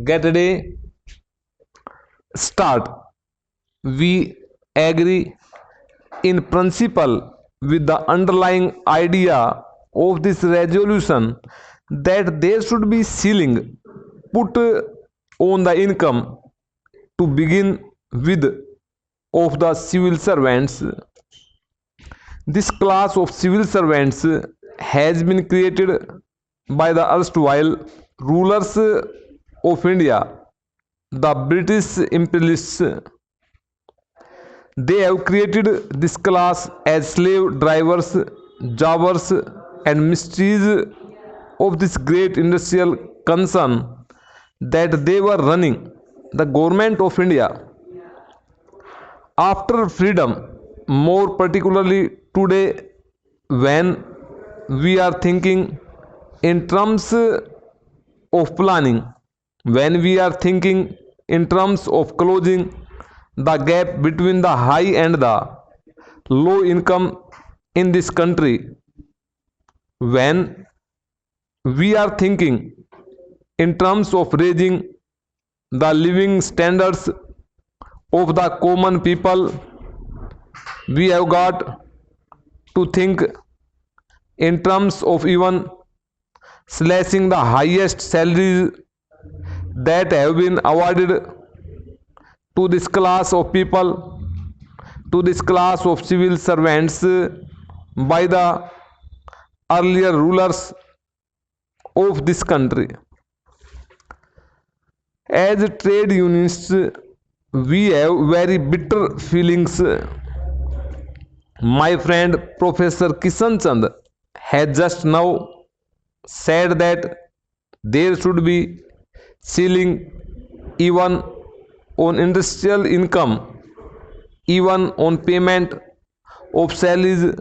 get a day start. We agree in principle with the underlying idea of this resolution that there should be ceiling put on the income to begin with of the civil servants. This class of civil servants has been created by the erstwhile rulers of India, the British imperialists. They have created this class as slave drivers, jobbers, and mysteries of this great industrial concern that they were running the government of India. After freedom, more particularly today, when we are thinking in terms of planning, when we are thinking in terms of closing the gap between the high and the low income in this country, when we are thinking in terms of raising the living standards of the common people, we have got to think in terms of even slashing the highest salaries that have been awarded to this class of people, to this class of civil servants by the earlier rulers of this country. As trade unionists, we have very bitter feelings. My friend Professor Kishan Chand has just now said that there should be ceiling even on industrial income, even on payment of salaries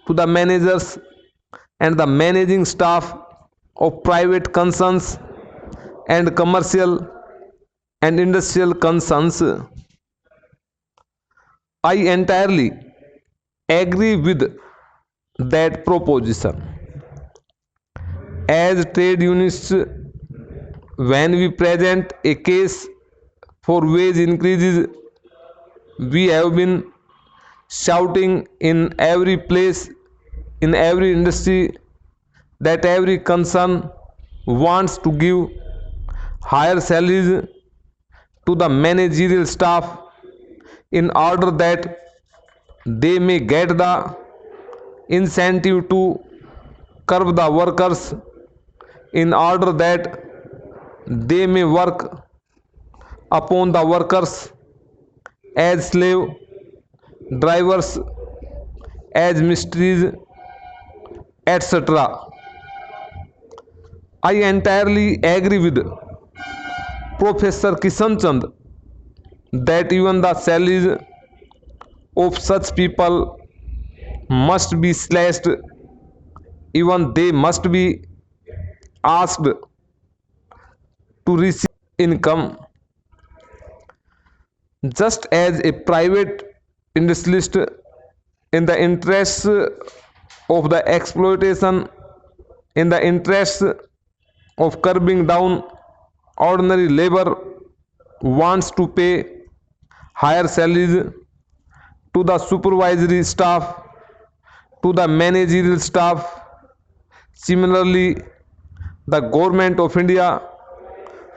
to the managers and the managing staff of private concerns and commercial and industrial concerns. I entirely agree with that proposition. As trade unionists, when we present a case for wage increases, we have been shouting in every place, in every industry, that every concern wants to give higher salaries to the managerial staff in order that they may get the incentive to curb the workers, in order that they may work upon the workers as slave drivers, as mistrees, etc. I entirely agree with Professor Kishan Chand that even the salaries of such people must be slashed, even they must be asked to receive income, just as a private industrialist, in the interests of the exploitation, in the interests of curbing down ordinary labor, wants to pay higher salaries to the supervisory staff, to the managerial staff. Similarly, the government of India,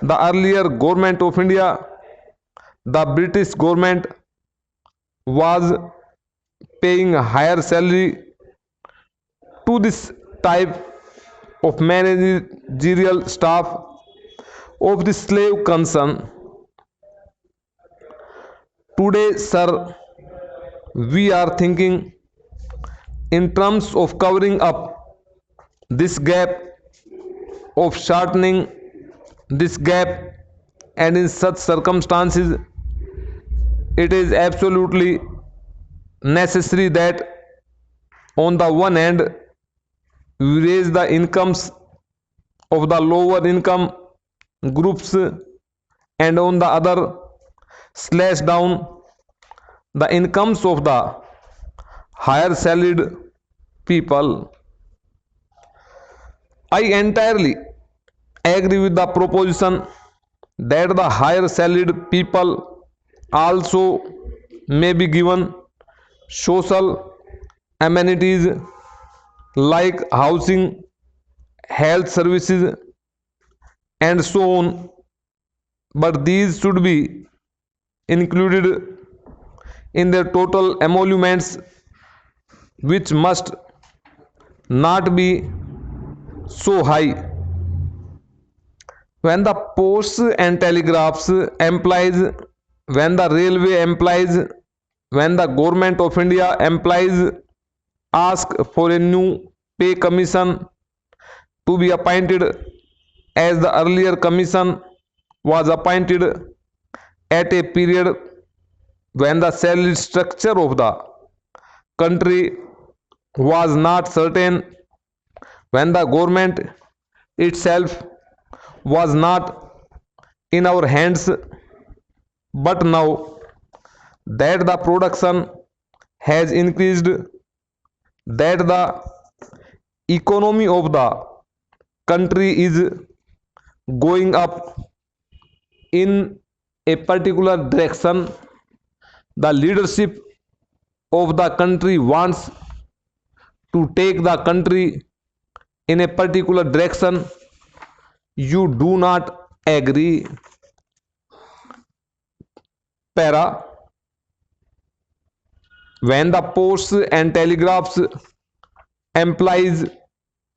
the earlier government of India, the British government, was paying higher salary to this type of managerial staff of the slave concern. Today, sir, we are thinking in terms of covering up this gap, of shortening this gap, and in such circumstances, it is absolutely necessary that on the one hand we raise the incomes of the lower income groups, and on the other slash down the incomes of the higher salaried people. I entirely agree with the proposition that the higher salaried people also may be given social amenities like housing, health services, and so on, but these should be included in their total emoluments, which must not be so high. When the posts and telegraphs employs, when the railway employs, when the government of India employs ask for a new pay commission to be appointed, as the earlier commission was appointed at a period when the salary structure of the country was not certain, when the government itself was not in our hands. But now that the production has increased, that the economy of the country is going up in a particular direction, the leadership of the country wants to take the country in a particular direction, you do not agree. Para, when the posts and telegraphs employees,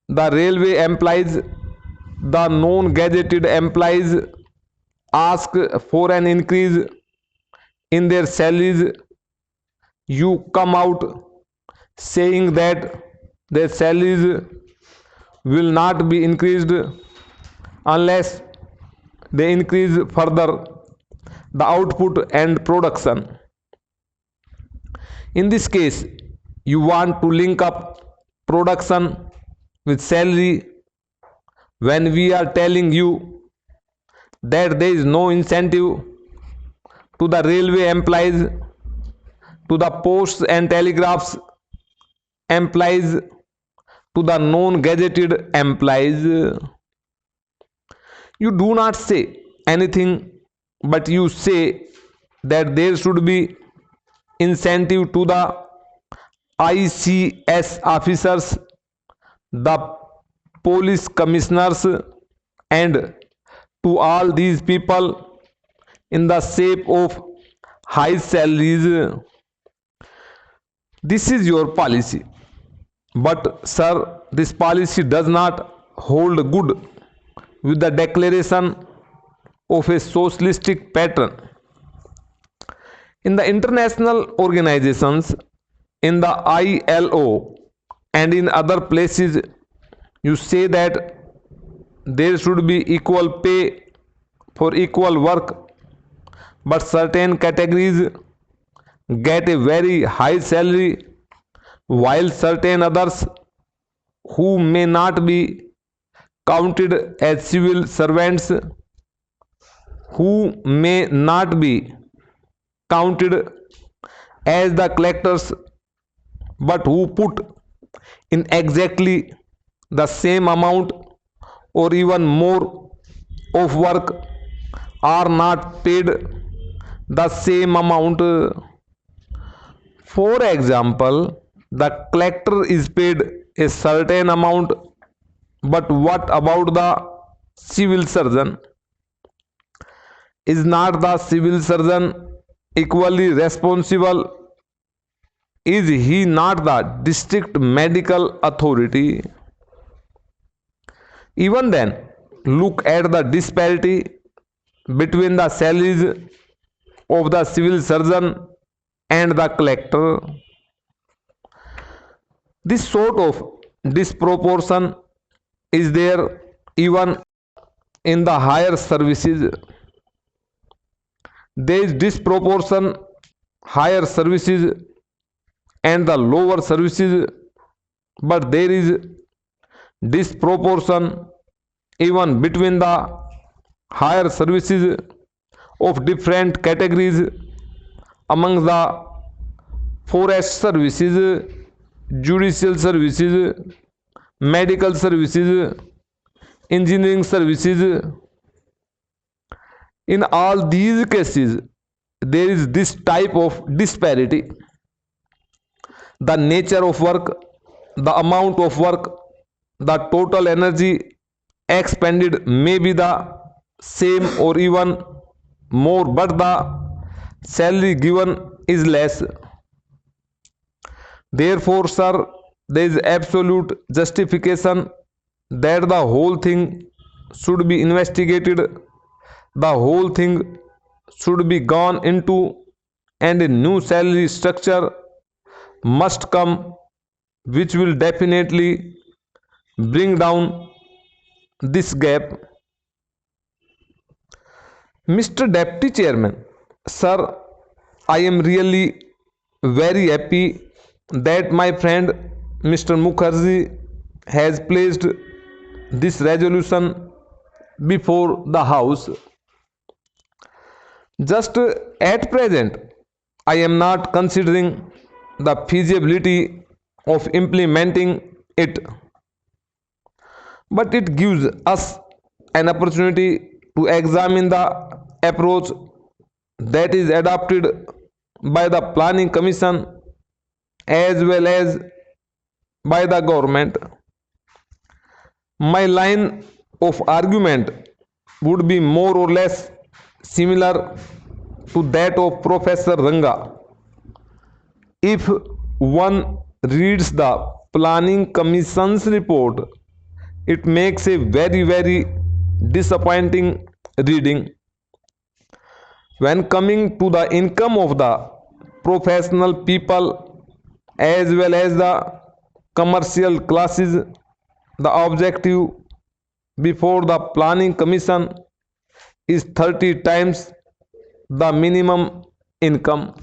the railway employees, the non-gazetted employees ask for an increase in their salaries, you come out saying that their salaries will not be increased unless they increase further the output and production. In this case, you want to link up production with salary when we are telling you that there is no incentive to the railway employees, to the posts and telegraphs employees, to the non-gazetted employees. You do not say anything, but you say that there should be incentive to the ICS officers, the police commissioners, and to all these people in the shape of high salaries. This is your policy. But sir, this policy does not hold good with the declaration of a socialistic pattern. In the international organizations, in the ILO and in other places, you say that there should be equal pay for equal work, but certain categories get a very high salary while certain others who may not be counted as civil servants, who may not be counted as the collectors, but who put in exactly the same amount or even more of work, are not paid the same amount. For example, the collector is paid a certain amount, but what about the civil surgeon? Is not the civil surgeon equally responsible? Is he not the district medical authority? Even then, look at the disparity between the salaries of the civil surgeon and the collector. This sort of disproportion is there even in the higher services. There is disproportion higher services and the lower services, but there is disproportion even between the higher services of different categories among the forest services, judicial services, medical services, engineering services. In all these cases, there is this type of disparity. The nature of work, the amount of work, the total energy expended may be the same or even more, but the salary given is less. Therefore, sir, there is absolute justification that the whole thing should be investigated, the whole thing should be gone into, and a new salary structure must come, which will definitely bring down this gap. Mr. Deputy Chairman, sir, I am really very happy that my friend Mr. Mukherjee has placed this resolution before the House. Just at present, I am not considering the feasibility of implementing it, but it gives us an opportunity to examine the approach that is adopted by the Planning Commission as well as by the government. My line of argument would be more or less similar to that of Professor Ranga. If one reads the Planning Commission's report, it makes a very disappointing reading. When coming to the income of the professional people as well as the commercial classes, the objective before the Planning Commission is 30 times the minimum income.